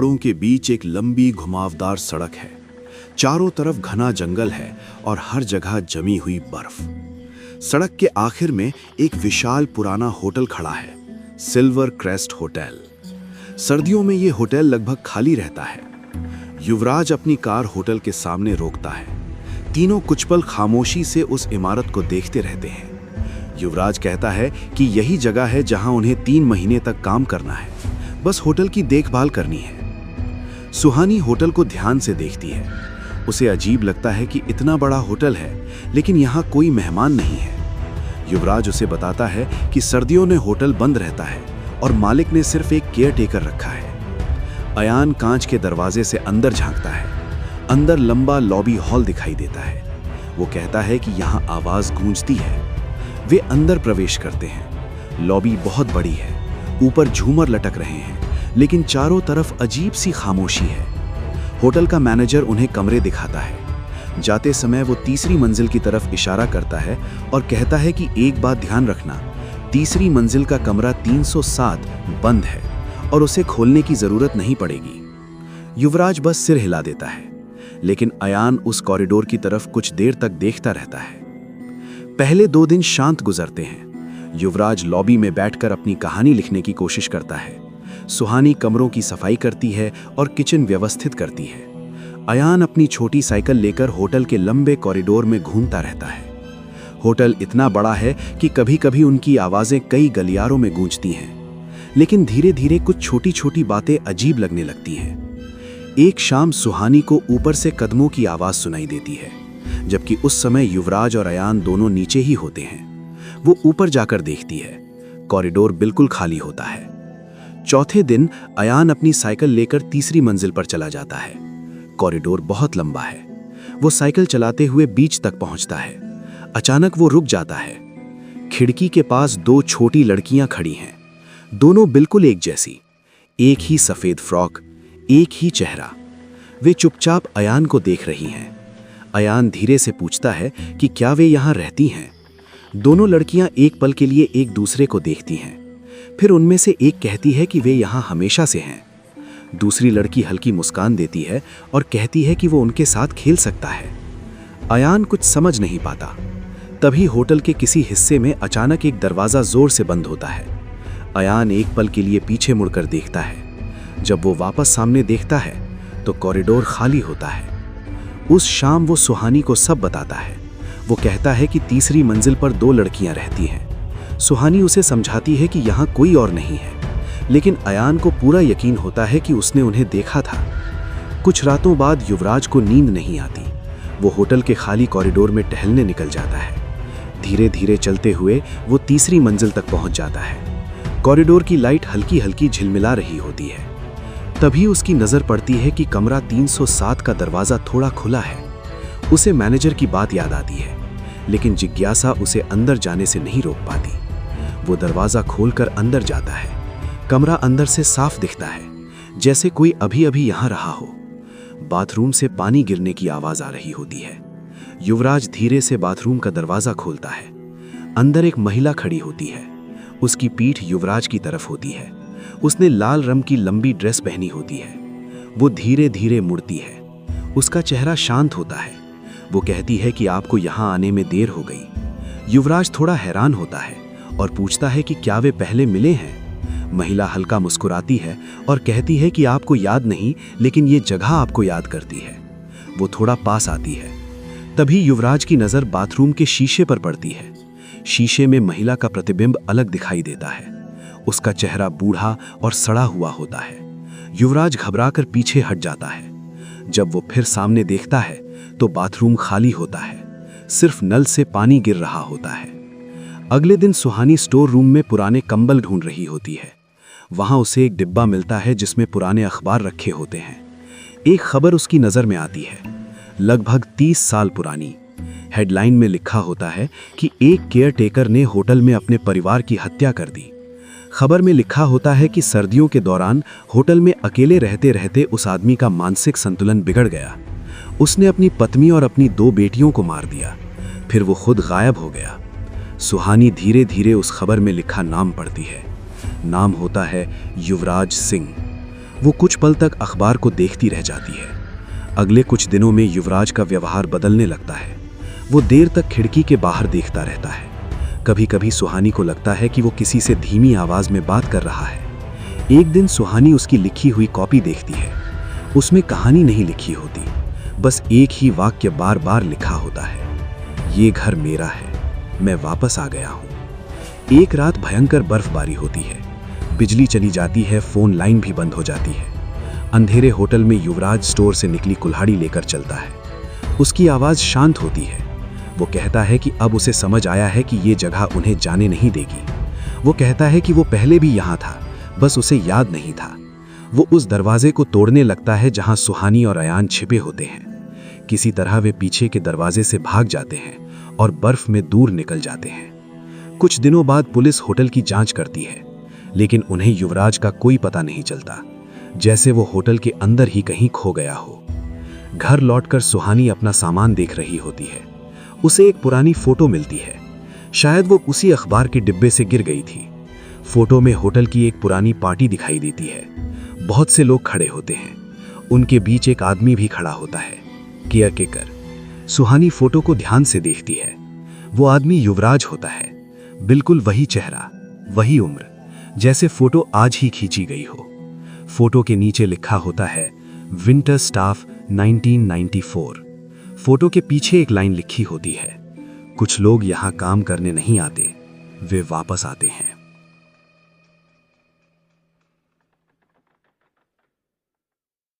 पहाड़ों के बीच एक लंबी घुमावदार सड़क है। चारों तरफ घना जंगल है और हर जगह जमी हुई बर्फ। सड़क के आखिर में एक विशाल पुराना होटल खड़ा है, सिल्वर क्रेस्ट होटल। सर्दियों में ये होटल लगभग खाली रहता है। युवराज अपनी कार होटल के सामने रोकता है। तीनों कुछ पल खामोशी से उस इमारत को देखते रहते हैं। युवराज कहता है कि यही जगह है जहां उन्हें 3 महीने तक काम करना है, बस होटल की देखभाल करनी है। सुहानी होटल को ध्यान से देखती है। उसे अजीब लगता है कि इतना बड़ा होटल है लेकिन यहाँ कोई मेहमान नहीं है। युवराज उसे बताता है कि सर्दियों में होटल बंद रहता है और मालिक ने सिर्फ एक केयर टेकर रखा है। अयान कांच के दरवाजे से अंदर झांकता है। अंदर लंबा लॉबी हॉल दिखाई देता है। वो कहता है कि यहाँ आवाज गूंजती है। वे अंदर प्रवेश करते हैं। लॉबी बहुत बड़ी है, ऊपर झूमर लटक रहे हैं, लेकिन चारों तरफ अजीब सी खामोशी है। होटल का मैनेजर उन्हें कमरे दिखाता है। जाते समय वो तीसरी मंजिल की तरफ इशारा करता है और कहता है कि एक बात ध्यान रखना, तीसरी मंजिल का कमरा 307 बंद है और उसे खोलने की जरूरत नहीं पड़ेगी। युवराज बस सिर हिला देता है, लेकिन अयान उस कॉरिडोर की तरफ कुछ देर तक देखता रहता है। पहले 2 दिन शांत गुजरते हैं। युवराज लॉबी में बैठकर अपनी कहानी लिखने की कोशिश करता है। सुहानी कमरों की सफाई करती है और किचन व्यवस्थित करती है। अयान अपनी छोटी साइकिल लेकर होटल के लंबे कॉरिडोर में घूमता रहता है। होटल इतना बड़ा है कि कभी-कभी उनकी आवाजें कई गलियारों में गूंजती हैं, लेकिन धीरे-धीरे कुछ छोटी-छोटी बातें अजीब लगने लगती हैं। एक शाम सुहानी को ऊपर से कदमों की आवाज सुनाई देती है, जबकि उस समय युवराज और अयान दोनों नीचे ही होते हैं। वो ऊपर जाकर देखती है। कॉरिडोर बिल्कुल खाली होता है। चौथे दिन अयान अपनी साइकिल लेकर तीसरी मंजिल पर चला जाता है। कॉरिडोर बहुत लंबा है। वो साइकिल चलाते हुए बीच तक पहुंचता है। अचानक वो रुक जाता है। खिड़की के पास 2 छोटी लड़कियां खड़ी हैं। दोनों बिल्कुल एक जैसी, एक ही सफेद फ्रॉक, एक ही चेहरा। वे चुपचाप अयान को देख रही हैं। अयान धीरे से पूछता है कि क्या वे यहाँ रहती हैं। दोनों लड़कियां एक पल के लिए एक दूसरे को देखती हैं। फिर उनमें से एक कहती है कि वे यहाँ हमेशा से हैं। दूसरी लड़की हल्की मुस्कान देती है और कहती है कि वो उनके साथ खेल सकता है। अयान कुछ समझ नहीं पाता। तभी होटल के किसी हिस्से में अचानक एक दरवाज़ा जोर से बंद होता है। अयान एक पल के लिए पीछे मुड़कर देखता है। जब वो वापस सामने देखता है तो कॉरिडोर खाली होता है। उस शाम वो सुहानी को सब बताता है। वो कहता है कि तीसरी मंजिल पर 2 लड़कियां रहती हैं। सुहानी उसे समझाती है कि यहाँ कोई और नहीं है, लेकिन अयान को पूरा यकीन होता है कि उसने उन्हें देखा था। कुछ रातों बाद युवराज को नींद नहीं आती। वो होटल के खाली कॉरिडोर में टहलने निकल जाता है। धीरे धीरे चलते हुए वो तीसरी मंजिल तक पहुंच जाता है। कॉरिडोर की लाइट हल्की हल्की झिलमिला रही होती है। तभी उसकी नजर पड़ती है कि कमरा 307 का दरवाजा थोड़ा खुला है। उसे मैनेजर की बात याद आती है, लेकिन जिज्ञासा उसे अंदर जाने से नहीं रोक पाती। वो दरवाजा खोलकर अंदर जाता है। कमरा अंदर से साफ दिखता है, जैसे कोई अभी अभी यहाँ रहा हो। बाथरूम से पानी गिरने की आवाज आ रही होती है। युवराज धीरे से बाथरूम का दरवाजा खोलता है। अंदर एक महिला खड़ी होती है। उसकी पीठ युवराज की तरफ होती है। उसने लाल रंग की लंबी ड्रेस पहनी होती है। वो धीरे धीरे मुड़ती है। उसका चेहरा शांत होता है। वो कहती है कि आपको यहाँ आने में देर हो गई। युवराज थोड़ा हैरान होता है और पूछता है कि क्या वे पहले मिले हैं। महिला हल्का मुस्कुराती है और कहती है कि आपको याद नहीं, लेकिन ये जगह आपको याद करती है। वो थोड़ा पास आती है। तभी युवराज की नज़र बाथरूम के शीशे पर पड़ती है। शीशे में महिला का प्रतिबिंब अलग दिखाई देता है। उसका चेहरा बूढ़ा और सड़ा हुआ होता है। युवराज घबराकर पीछे हट जाता है। जब वो फिर सामने देखता है तो बाथरूम खाली होता है। सिर्फ नल से पानी गिर रहा होता है। अगले दिन सुहानी स्टोर रूम में पुराने कंबल ढूंढ रही होती है। वहां उसे एक डिब्बा मिलता है जिसमें पुराने अखबार रखे होते हैं। एक खबर उसकी नज़र में आती है, लगभग 30 साल पुरानी। हेडलाइन में लिखा होता है कि एक केयर टेकर ने होटल में अपने परिवार की हत्या कर दी। खबर में लिखा होता है कि सर्दियों के दौरान होटल में अकेले रहते रहते उस आदमी का मानसिक संतुलन बिगड़ गया। उसने अपनी पत्नी और अपनी 2 बेटियों को मार दिया। फिर वो खुद गायब हो गया। सुहानी धीरे धीरे उस खबर में लिखा नाम पढ़ती है। नाम होता है युवराज सिंह। वो कुछ पल तक अखबार को देखती रह जाती है। अगले कुछ दिनों में युवराज का व्यवहार बदलने लगता है। वो देर तक खिड़की के बाहर देखता रहता है। कभी कभी सुहानी को लगता है कि वो किसी से धीमी आवाज में बात कर रहा है। एक दिन सुहानी उसकी लिखी हुई कॉपी देखती है। उसमें कहानी नहीं लिखी होती, बस एक ही वाक्य बार बार लिखा होता है, ये घर मेरा है, मैं वापस आ गया हूं। एक रात भयंकर बर्फबारी होती है। बिजली चली जाती है, फोन लाइन भी बंद हो जाती है। अंधेरे होटल में युवराज स्टोर से निकली कुल्हाड़ी लेकर चलता है। उसकी आवाज शांत होती है। वो कहता है कि अब उसे समझ आया है कि ये जगह उन्हें जाने नहीं देगी। वो कहता है कि वो पहले भी यहाँ था, बस उसे याद नहीं था। वो उस दरवाजे को तोड़ने लगता है जहां सुहानी और अयान छिपे होते हैं। किसी तरह वे पीछे के दरवाजे से भाग जाते हैं और बर्फ में दूर निकल जाते हैं। कुछ दिनों बाद पुलिस होटल की जांच करती है, लेकिन उन्हें युवराज का कोई पता नहीं चलता, जैसे वो होटल के अंदर ही कहीं खो गया हो। घर लौटकर सुहानी अपना सामान देख रही होती है। उसे एक पुरानी फोटो मिलती है। शायद वो उसी अखबार के डिब्बे से गिर गई थी। फोटो में होटल की एक पुरानी पार्टी दिखाई देती है। बहुत से लोग खड़े होते हैं। उनके बीच एक आदमी भी खड़ा होता है, केयरटेकर। सुहानी फोटो को ध्यान से देखती है। वो आदमी युवराज होता है। बिल्कुल वही चेहरा, वही उम्र, जैसे फोटो आज ही खींची गई हो। फोटो के नीचे लिखा होता है विंटर स्टाफ 1994। फोटो के पीछे एक लाइन लिखी होती है, कुछ लोग यहाँ काम करने नहीं आते, वे वापस आते हैं।